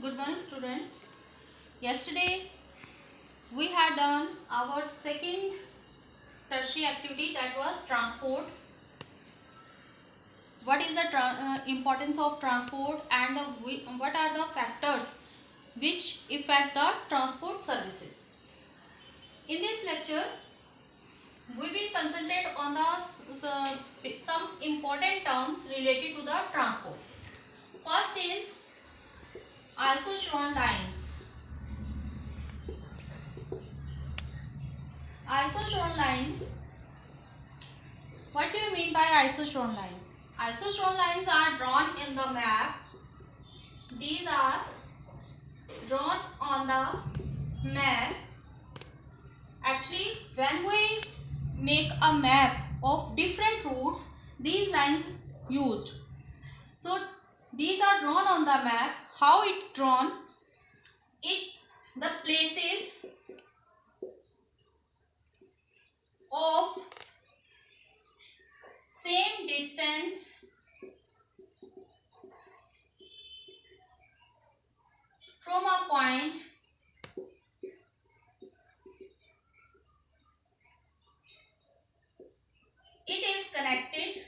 Good morning, students. Yesterday we had done our second tertiary activity, that was transport. What is the importance of transport and what are the factors which affect the transport services? In this lecture, we will concentrate on some important terms related to the transport. First is isochron lines. Isochron lines. What do you mean by isochron lines? Isochron lines are drawn in the map. These are drawn on the map. Actually, when we make a map of different routes, these lines used. So these are drawn on the map. How it drawn? The places of same distance from a point it is connected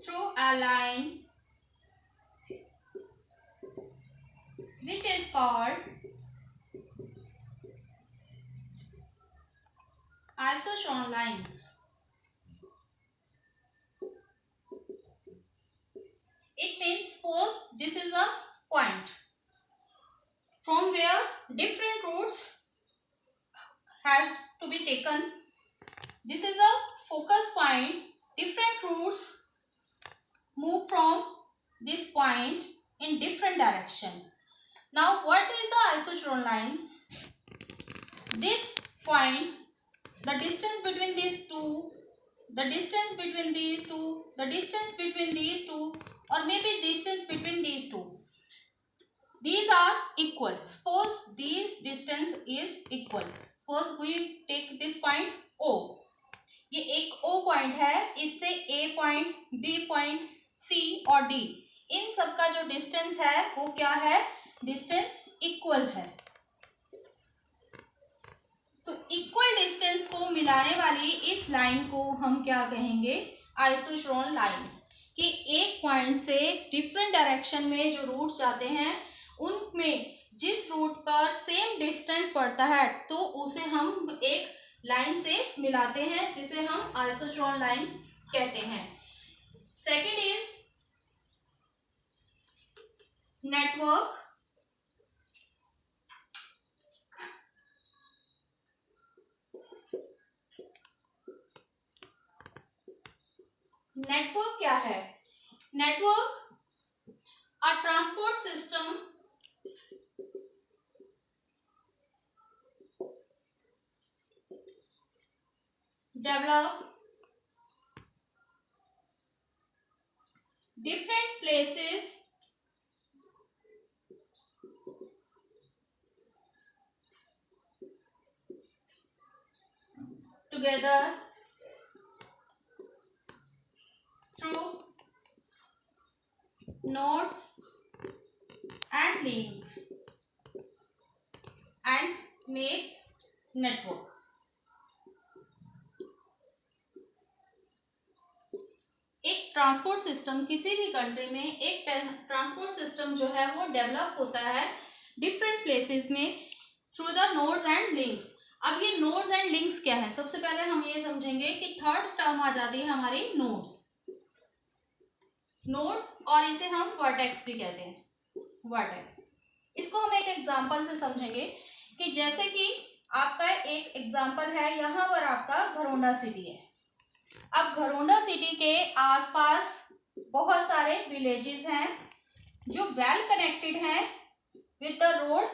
through a line which is called isochron lines. It means, suppose this is a point from where different routes has to be taken. This is a focus point. Different routes move from this point in different direction. Now, what is the isochron lines? This point, the distance between these two, the distance between these two, the distance between these two, or maybe distance between these two, these are equal. Suppose this distance is equal. Suppose we take this point O. ये एक O point है, इससे A point, B point, C और D, इन सब का जो distance है वो क्या है? डिस्टेंस इक्वल है. तो इक्वल डिस्टेंस को मिलाने वाली इस लाइन को हम क्या कहेंगे? आइसोचरोन लाइंस. कि एक पॉइंट से डिफरेंट डायरेक्शन में जो रूट्स जाते हैं उनमें जिस रूट पर सेम डिस्टेंस पड़ता है तो उसे हम एक लाइन से मिलाते हैं, जिसे हम आइसोचरोन लाइंस कहते हैं. Second is network. नेटवर्क क्या है? Network a transport system develop different places together through nodes and links and makes network. एक ट्रांसपोर्ट सिस्टम, किसी भी कंट्री में एक ट्रांसपोर्ट सिस्टम जो है वो डेवलप होता है डिफरेंट प्लेसेस में through the nodes and links. अब ये नोड्स एंड लिंक्स क्या है? सबसे पहले हम ये समझेंगे कि थर्ड टर्म आ जाती है हमारी नोड्स. नोड्स, और इसे हम वर्टेक्स भी कहते हैं. वर्टेक्स, इसको हम एक एग्जांपल से समझेंगे कि जैसे कि आपका एक एग्जांपल है, यहाँ पर आपका घरोंडा सिटी है. अब घरोंडा सिटी के आसपास बहुत सारे विलेजेस हैं जो वेल कनेक्टेड हैं with the road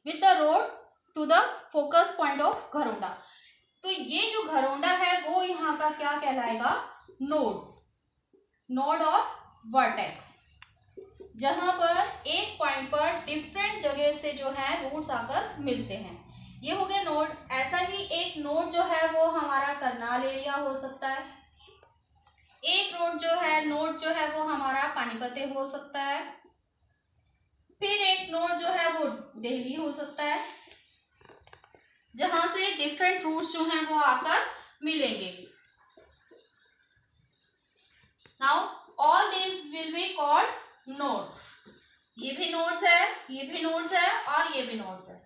with the road to the focus point of Gharaunda. तो ये जो घरोंडा है वो यहाँ का क्या कहलाएगा? नोड्स, नोड और वर्टेक्स, जहां पर एक पॉइंट पर डिफरेंट जगह से जो है रूट्स आकर मिलते हैं. ये हो गया नोड। ऐसा ही एक नोड जो है वो हमारा करनाल एरिया हो सकता है, एक नोड जो है वो हमारा पानीपत हो सकता है, फिर एक नोड जो है वो दिल्ली हो सकता है, जहां से डिफरेंट रूट्स जो हैं वो आकर मिलेंगे। Now all this will be called nodes. ये भी नोड्स है, ये भी नोड्स है और ये भी नोड्स है।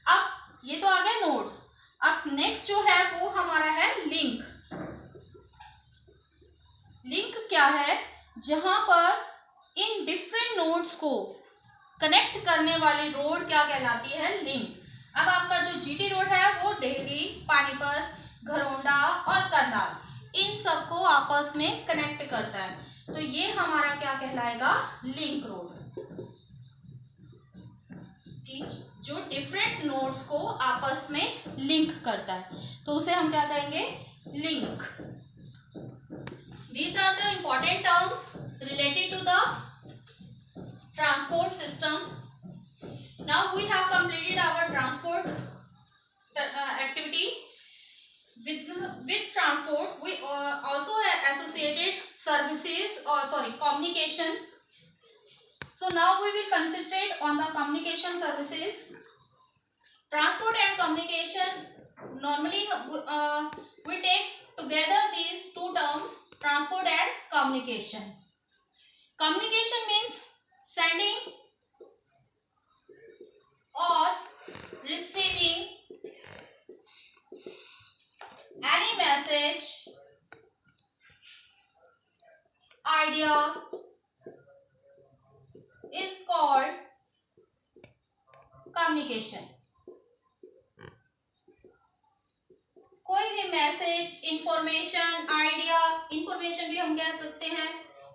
अब ये तो आ गए नोड्स। अब नेक्स्ट जो है वो हमारा है लिंक। लिंक क्या है? जहां पर इन डिफरेंट नोड्स को कनेक्ट करने वाली रोड क्या कहलाती है? लिंक। अब आपका जो जीटी रोड है वो दिल्ली, पानीपत, घरोंडा और करनाल इन सबको आपस में कनेक्ट करता है, तो ये हमारा क्या कहलाएगा? Link road. कि जो डिफरेंट नोड्स को आपस में लिंक करता है, तो उसे हम क्या कहेंगे? Link. These are the important terms related to the transport system. Now we have completed our transport activity. With transport, we also associated services or communication. So now we will concentrate on the communication services. Transport and communication, normally we take together these two terms, transport and communication. Communication means sending or receiving any message, idea is called communication. कोई भी message, information, idea, information भी हम कह सकते हैं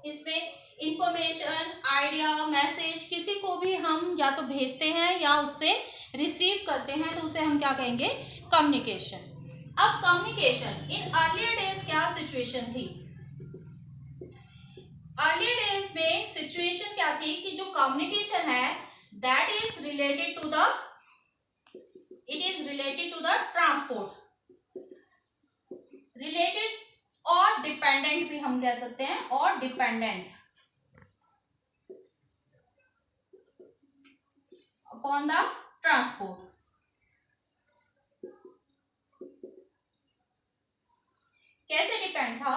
इसमें, information, idea, message किसी को भी हम या तो भेजते हैं या उससे रिसीव करते हैं, तो उसे हम क्या कहेंगे? कम्युनिकेशन। अब कम्युनिकेशन इन अर्लियर डेज क्या सिचुएशन थी? अर्लियर डेज में सिचुएशन क्या थी कि जो कम्युनिकेशन है that is related to the, it is related to the transport. Related और डिपेंडेंट भी हम कह सकते हैं, और डिपेंडेंट अपॉन द ट्रांसपोर्ट। कैसे डिपेंड था?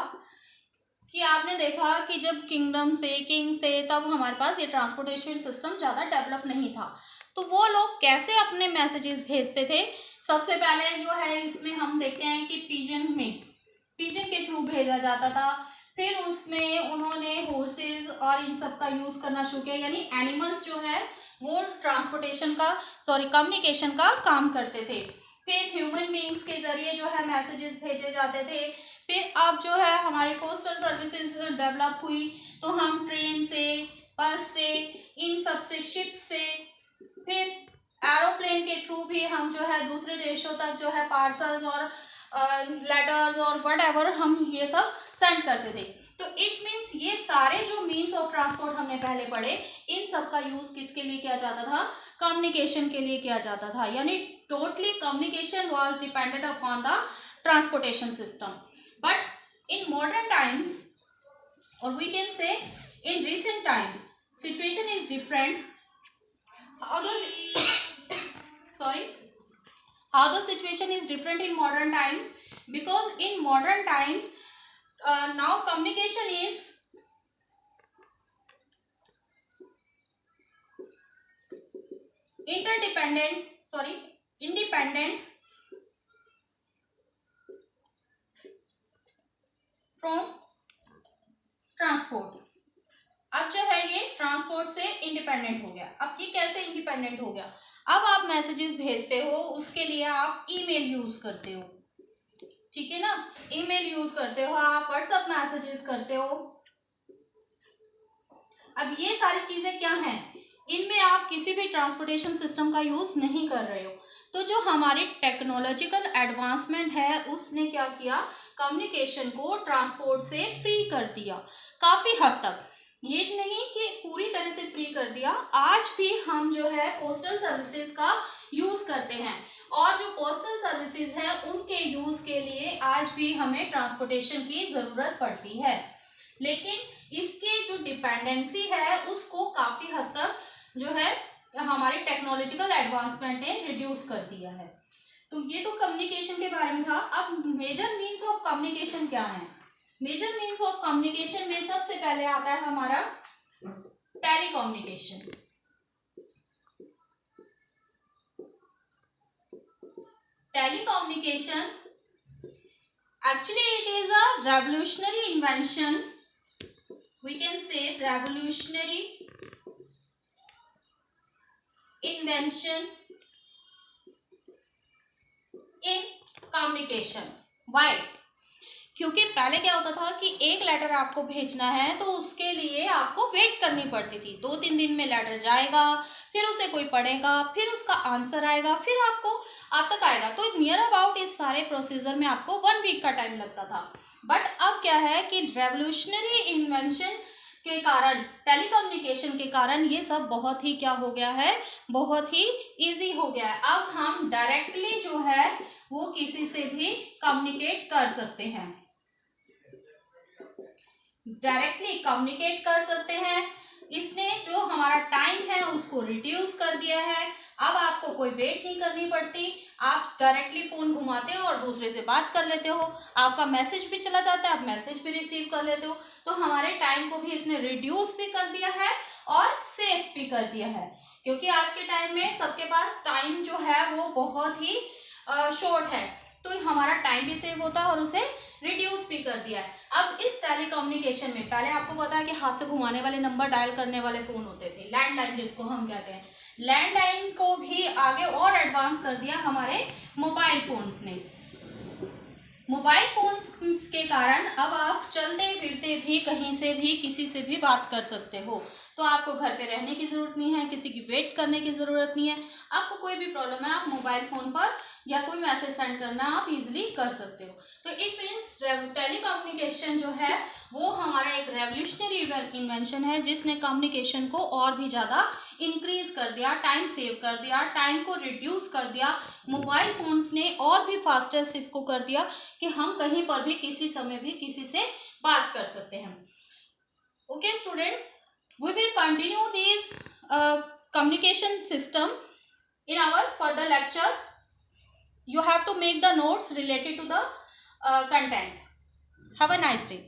कि आपने देखा कि जब किंगडम से, किंग से, तब हमारे पास ये ट्रांसपोर्टेशन सिस्टम ज़्यादा डेवलप नहीं था, तो वो लोग कैसे अपने मैसेजेस भेजते थे? सबसे पहले जो है इसमें हम देखते हैं कि पिजन के थ्रू भेजा जाता था। फिर उसमें उन्होंने हॉर्सेस और इन सब का यूज़ करना शुरू किया, यानी एनिमल्स जो है वो ट्रांसपोर्टेशन का कम्युनिकेशन का काम करते थे। फिर ह्यूमन बींग्स के ज़रिए जो है मैसेजेस भेजे जाते थे। फिर अब जो है हमारी पोस्टल सर्विसेज डेवलप हुई, तो हम ट्रेन से, बस से, इन सब से, शिप से, फिर एरोप्लेन के थ्रू भी हम जो है दूसरे देशों तक जो है पार्सल्स और लेटर्स और व्हाटएवर हम ये सब सेंड करते थे। तो इट मीन्स ये सारे जो मीन्स ऑफ ट्रांसपोर्ट हमने पहले पढ़े, इन सब का यूज़ किसके लिए किया जाता था? कम्युनिकेशन के लिए किया जाता था, यानी totally communication was dependent upon the transportation system. But in modern times, or we can say in recent times, situation is different. How the situation is different in modern times, because in modern times now communication is independent from transport. अब जो है ये transport से independent हो गया। अब ये कैसे इंडिपेंडेंट हो गया? अब आप मैसेजेस भेजते हो, उसके लिए आप ईमेल यूज करते हो, ठीक है ना? ईमेल यूज करते हो, आप व्हाट्सएप मैसेजेस करते हो। अब ये सारी चीजें क्या हैं? इनमें आप किसी भी ट्रांसपोर्टेशन सिस्टम का यूज नहीं कर रहे हो। तो जो हमारी टेक्नोलॉजिकल एडवांसमेंट है उसने क्या किया? कम्युनिकेशन को ट्रांसपोर्ट से फ्री कर दिया काफ़ी हद तक। ये नहीं कि पूरी तरह से फ्री कर दिया, आज भी हम जो है पोस्टल सर्विसेज का यूज़ करते हैं, और जो सर्विसेज हैं उनके यूज के लिए आज भी हमें ट्रांसपोर्टेशन की जरूरत पड़ती है, लेकिन इसके जो डिपेंडेंसी है उसको काफी हद तक जो है हमारी टेक्नोलॉजिकल एडवांसमेंट ने रिड्यूस कर दिया है। तो ये तो कम्युनिकेशन के बारे में था। अब मेजर मीन्स ऑफ कम्युनिकेशन क्या है? मेजर मीन्स ऑफ कम्युनिकेशन में सबसे पहले आता है हमारा telecommunication. Telecommunication, actually it is a revolutionary invention. We can say revolutionary invention in communication. Why? क्योंकि पहले क्या होता था कि एक लेटर आपको भेजना है तो उसके लिए आपको वेट करनी पड़ती थी। 2-3 दिन में लेटर जाएगा, फिर उसे कोई पढ़ेगा, फिर उसका आंसर आएगा, फिर आपको आप तक आएगा। तो नियर अबाउट इस सारे प्रोसीजर में आपको 1 वीक का टाइम लगता था। बट अब क्या है कि रेवोल्यूशनरी इन्वेंशन के कारण, टेलीकम्युनिकेशन के कारण ये सब बहुत ही क्या हो गया है, बहुत ही ईजी हो गया है। अब हम डायरेक्टली जो है वो किसी से भी कम्युनिकेट कर सकते हैं, डायरेक्टली कम्युनिकेट कर सकते हैं। इसने जो हमारा टाइम है उसको रिड्यूस कर दिया है। अब आपको कोई वेट नहीं करनी पड़ती, आप डायरेक्टली फोन घुमाते हो और दूसरे से बात कर लेते हो, आपका मैसेज भी चला जाता है, आप मैसेज भी रिसीव कर लेते हो। तो हमारे टाइम को भी इसने रिड्यूस भी कर दिया है और सेफ भी कर दिया है, क्योंकि आज के टाइम में सबके पास टाइम जो है वो बहुत ही शॉर्ट है। तो हमारा टाइम भी सेव होता है और उसे रिड्यूस भी कर दिया है। अब इस टेलीकम्युनिकेशन में पहले आपको पता है कि हाथ से घुमाने वाले नंबर डायल करने वाले फ़ोन होते थे, लैंडलाइन जिसको हम कहते हैं। लैंडलाइन को भी आगे और एडवांस कर दिया हमारे मोबाइल फ़ोन्स ने। मोबाइल फ़ोन्स के कारण अब आप चलते फिरते भी कहीं से भी किसी से भी बात कर सकते हो। तो आपको घर पे रहने की ज़रूरत नहीं है, किसी की वेट करने की ज़रूरत नहीं है। आपको कोई भी प्रॉब्लम है, आप मोबाइल फ़ोन पर या कोई मैसेज सेंड करना आप इजीली कर सकते हो। तो इट मीन्स टेलीकम्युनिकेशन जो है वो हमारा एक रेवोल्यूशनरी इन्वेंशन है जिसने कम्युनिकेशन को और भी ज़्यादा इंक्रीज कर दिया, टाइम सेव कर दिया, टाइम को रिड्यूस कर दिया। मोबाइल फ़ोन्स ने और भी फास्टेस्ट इसको कर दिया कि हम कहीं पर भी किसी समय भी किसी से बात कर सकते हैं। Okay students, we will continue this communication system in our further lecture. You have to make the notes related to the content. Have a nice day.